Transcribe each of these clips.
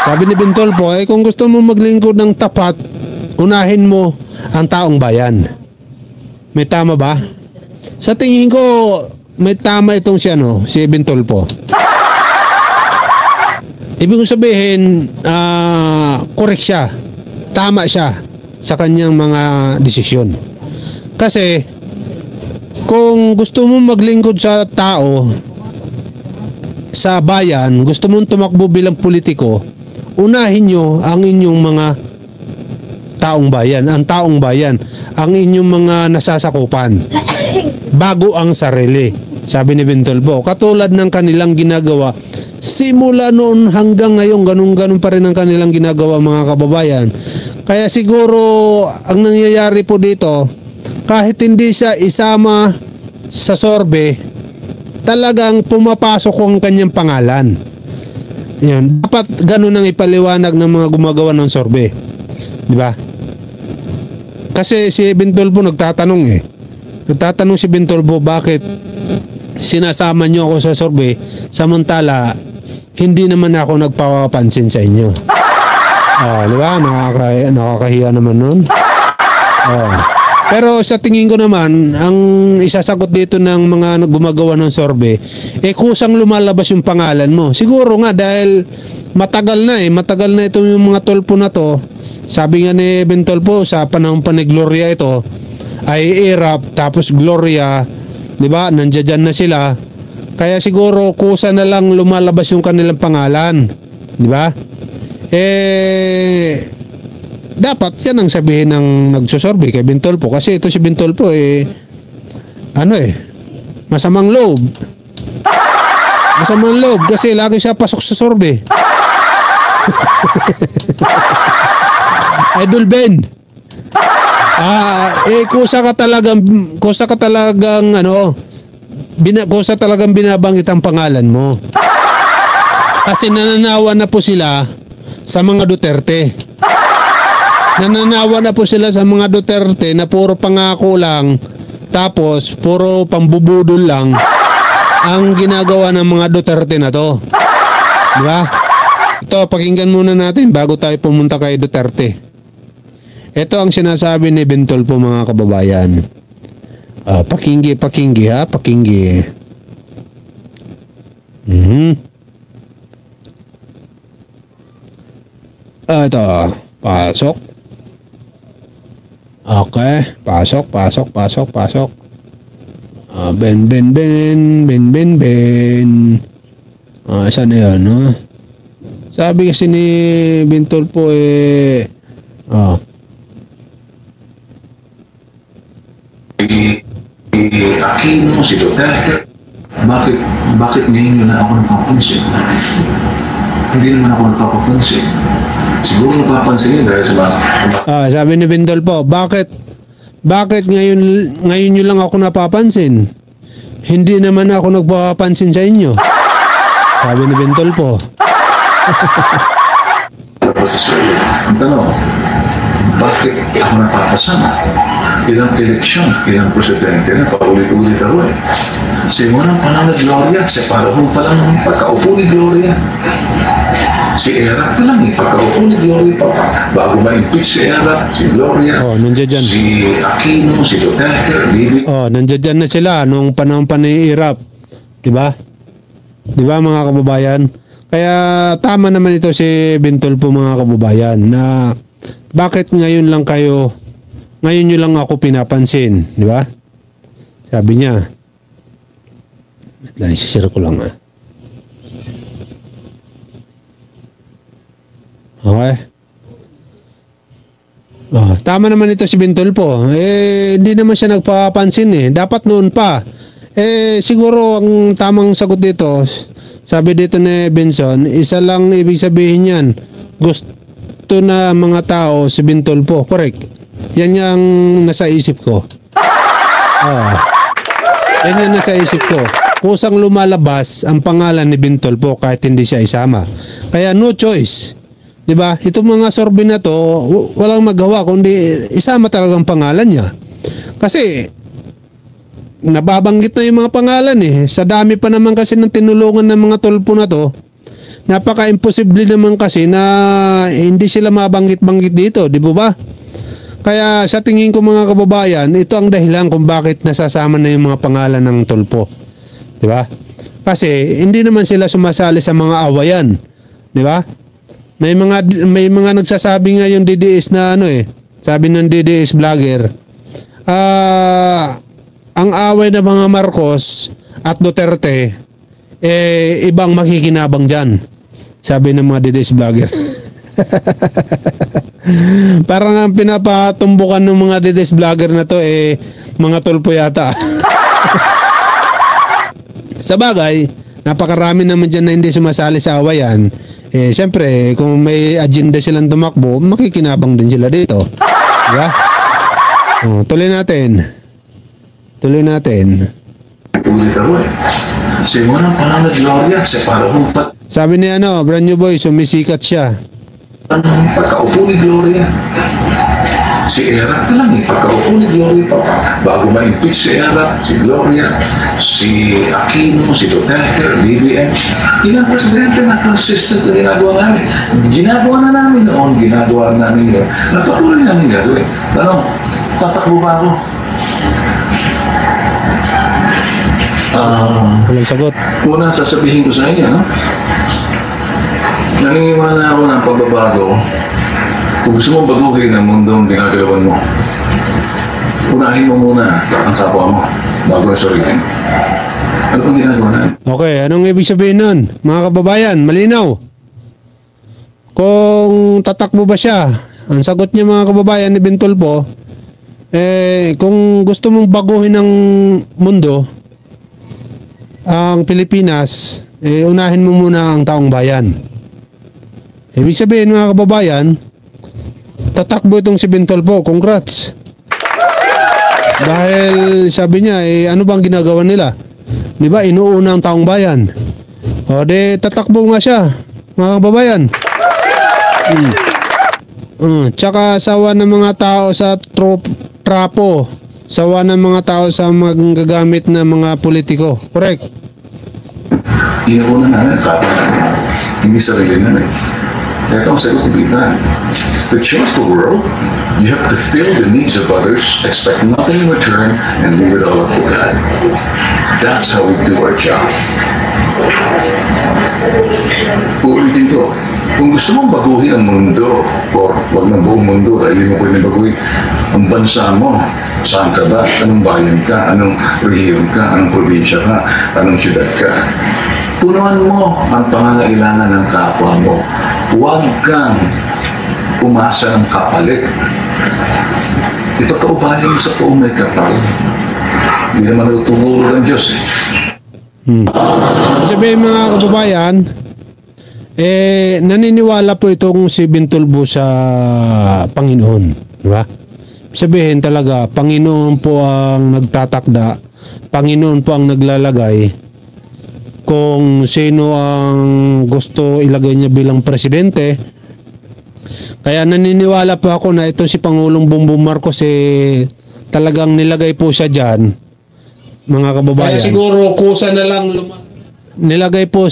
Sabi ni Bintolpo, kung gusto mo maglingkod ng tapat, unahin mo ang taong bayan. May tama ba? Sa tingin ko, may tama itong si Bintolpo. Ibig kong sabihin, correct siya. Tama siya sa kanyang mga desisyon. Kasi, kung gusto mo maglingkod sa tao, sa bayan, gusto mong tumakbo bilang politiko, unahin nyo ang inyong mga taong bayan, ang taong bayan, ang inyong mga nasasakupan bago ang sarili. Sabi ni Bintolpo, katulad ng kanilang ginagawa simula noon hanggang ngayon, ganun pa rin ang kanilang ginagawa, mga kababayan. Kaya siguro ang nangyayari po dito, kahit hindi siya isama sa sorbe, talagang pumapasok ang kanyang pangalan. Yan. Dapat ganun ang ipaliwanag ng mga gumagawa ng sorbe. Di ba? Kasi si Bintolpo nagtatanong Nagtatanong si Bintolpo, bakit sinasama nyo ako sa sorbe samantala hindi naman ako nagpapapansin sa inyo. Di ba? Nakakahiya naman nun. Pero sa tingin ko naman, ang isasagot dito ng mga gumagawa ng sorbe, kusang lumalabas yung pangalan mo. Siguro nga dahil matagal na ito yung mga tolpo na to. Sabi nga ni Bintolpo, sa panahon pa ni Gloria ito, ay Irap, tapos Gloria, di ba? Nandiyan na sila. Kaya siguro kusa na lang lumalabas yung kanilang pangalan. Di ba? Dapat yan ang sabihin ng nagsusorbe kay Bintolpo, kasi ito si Bintolpo masamang loob kasi lagi siya pasok sa sorbe. Idol Ben, kusa talagang binabanggit ang pangalan mo, kasi nananawa na po sila sa mga Duterte. Nananawa na po sila sa mga Duterte na puro pangako lang, tapos puro pambubudol lang ang ginagawa ng mga Duterte na to. Di ba? Ito, pakinggan muna natin bago tayo pumunta kay Duterte. Ito ang sinasabi ni Bintolpo, mga kababayan. Pakinggi ha, pakinggi. Ito, pasok. Okay, pasok. Ben. Saan na yan, no? Sabi kasi ni Bintolpo, Aquino, si Duterte, bakit ngayon yun na ako napapansin? Hindi naman ako napapansin. Siguro napapansin yun dahil sa sabi ni Bintolpo, bakit ngayon nyo lang ako napapansin? Hindi naman ako nagpapansin sa inyo. Sabi ni Bintolpo. Ang tanong, bakit ako napapasama? Ilang eleksyon, ilang presidente na paulit-ulit ako Simulan pa lang na Gloria, sa panahon pa lang ng pagkaupo ni Gloria. Si Era pa lang pagkaupo ni Gloria bago ma-impeach si Era, si Gloria, nandiyan. si Aquino, si Duterte, Bibi. Nandiyan na sila nung panahon pa ni Irap. Diba? Diba, mga kababayan? Kaya tama naman ito si Bintolpo, mga kababayan, na bakit ngayon nyo lang ako pinapansin, di ba? Sabi niya. Share ko lang Okay. Tama naman ito si Bintolpo. Hindi naman siya nagpapansin Dapat noon pa. Siguro ang tamang sagot dito, sabi dito ni Benson, isa lang ibig sabihin yan. Gusto na mga tao si Bintolpo. Correct. Yan yung nasa isip ko. Yan yung nasa isip ko. Kusang lumalabas ang pangalan ni Bintolpo kahit hindi siya isama. Kaya no choice. Diba? Itong mga sorbe na to, walang magawa kundi isama talagang pangalan niya. Kasi nababanggit na yung mga pangalan Sa dami pa naman kasi ng tinulungan ng mga tolpo na to, napaka-imposible naman kasi na hindi sila mabanggit-banggit dito, di ba? Kaya sa tingin ko mga kababayan, ito ang dahilan kung bakit nasasama na yung mga pangalan ng tulpo. Di ba? Kasi hindi naman sila sumasali sa mga awayan. Di ba? May mga nagsasabi nga yung DDS na sabi ng DDS vlogger, ang away ng mga Marcos at Duterte ibang makikinabang dyan. Sabi ng mga DDS vlogger. Parang ang pinapatumbukan ng mga DDS vlogger na to mga tulpo yata. Sa bagay, napakarami naman dyan na hindi sumasali sa awayan. Siyempre, kung may agenda silang tumakbo, makikinabang din sila dito. Diba? Tuloy natin. Ulit ako simula pa na Gloria, separahong Sabi ni Brand New Boy, sumisikat siya. pagkaupo ni Gloria. Si Era ka lang pagkaupo ni Gloria pa. Bago ma-impeach si Era, si Gloria, si Aquino, si Duterte, BBM. Ilang presidente na consistent na ginagawa namin. Ginagawa na namin noon, ginagawa na namin yun. Napatuloy namin gagawin. Tanong, tatakbo ba ako? Walang sagot. Una, sasabihin ko sa inyo, naniniwala ako ng pagbabago. Kung gusto mong baguhin ang mundong ginagalawan mo, unahin mo muna ang kapwa mo bago ang sarili mo. Ano pang ginagawa natin? Okay, anong ibig sabihin nun? Mga kababayan, malinaw. Kung tatakbo ba siya, ang sagot niya mga kababayan ni Bentulpo, kung gusto mong baguhin ang mundo, ang Pilipinas, unahin mo muna ang taong bayan. Ibig sabihin mga kababayan, tatakbo itong si Bentulpo. Congrats. Dahil sabi niya, ano bang ginagawa nila? Di ba, inuuna ang taong bayan. O de, tatakbo nga siya, mga kababayan. Tsaka sawa ng mga tao sa trapo. Sawa ng mga tao sa magagamit na mga politiko. Correct. Inuuna namin ang kapwa namin, hindi sarili namin. Kaya ito ang sagot ng Bintang. To change the world, you have to fill the needs of others, expect nothing in return, and leave it all up to God. That's how we do our job. Uulitin ko, kung gusto mong baguhin ang mundo, or wag ng buong mundo, dahil hindi mo pwede baguhin ang bansa mo, saan ka ba, anong bayan ka, anong rehiyon ka, anong probinsya ka, anong syudad ka, punuan mo ang pangangailangan ng kapwa mo. Huwag kang umasa ng kapalit. Ipagkaubali mo sa poong may kapal. Hindi naman natuturo ng Diyos. Sabihin mga kababayan, naniniwala po itong si Bentulpo sa Panginoon. Diba? Sabihin talaga, Panginoon po ang nagtatakda, Panginoon po ang naglalagay kung sino ang gusto ilagay niya bilang presidente. Kaya naniniwala po ako na ito si Pangulong Bongbong Marcos talagang nilagay po siya dyan, mga kababayan. Kaya siguro kusa na lang nilagay po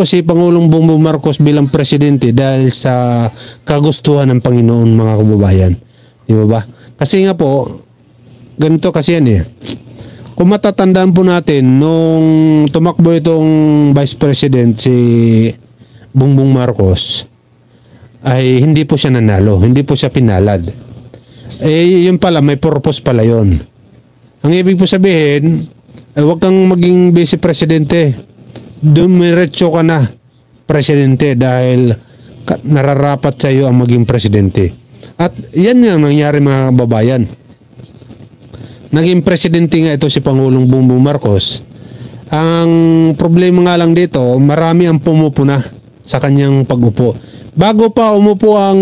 si Pangulong Bongbong Marcos bilang presidente dahil sa kagustuhan ng Panginoon, mga kababayan. Di ba ba? Kasi nga po, ganito kasi yan Kung matatandaan po natin, nung tumakbo itong Vice President si Bongbong Marcos, ay hindi po siya nanalo, hindi po siya pinalad. Yun pala, may purpose pala yun. Ang ibig po sabihin, huwag kang maging Vice Presidente. Dumiretso ka na, Presidente, dahil nararapat sa iyo ang maging Presidente. At yan nga nangyari mga kababayan. Naging presidente nga ito si Pangulong Bongbong Marcos. Ang problema nga lang dito, marami ang pumupuna sa kanyang pag-upo. Bago pa umupo ang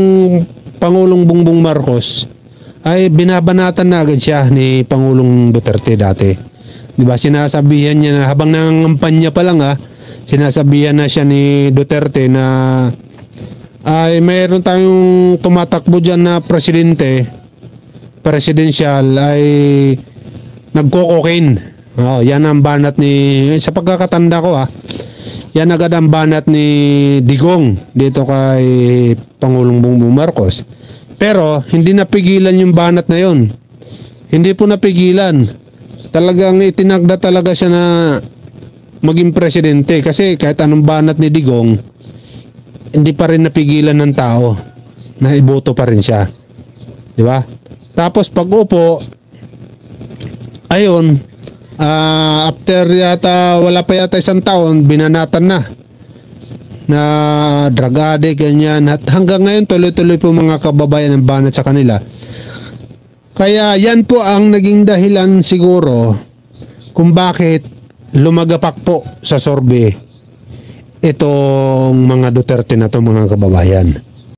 Pangulong Bongbong Marcos, ay binabanatan na agad siya ni Pangulong Duterte dati. Diba, sinasabihan niya na habang nangangampanya pa lang sinasabihan na siya ni Duterte na ay mayroon tayong tumatakbo dyan na presidential ay nagko-cocaine. Yan ang banat sa pagkakatanda ko yan agad ang banat ni Digong dito kay Pangulong Bongbong Marcos. Pero hindi napigilan yung banat na yon. Hindi po napigilan. Talagang itinagda talaga siya na maging presidente kasi kahit anong banat ni Digong, hindi pa rin napigilan ng tao na iboto pa rin siya. Di ba? Tapos pag-upo, ayun, after yata, wala pa yata isang taon, binanatan na drug addict, ganyan. At hanggang ngayon, tuloy-tuloy po mga kababayan ang banat sa kanila. Kaya yan po ang naging dahilan siguro kung bakit lumagapak po sa sorbe itong mga Duterte na to, mga kababayan.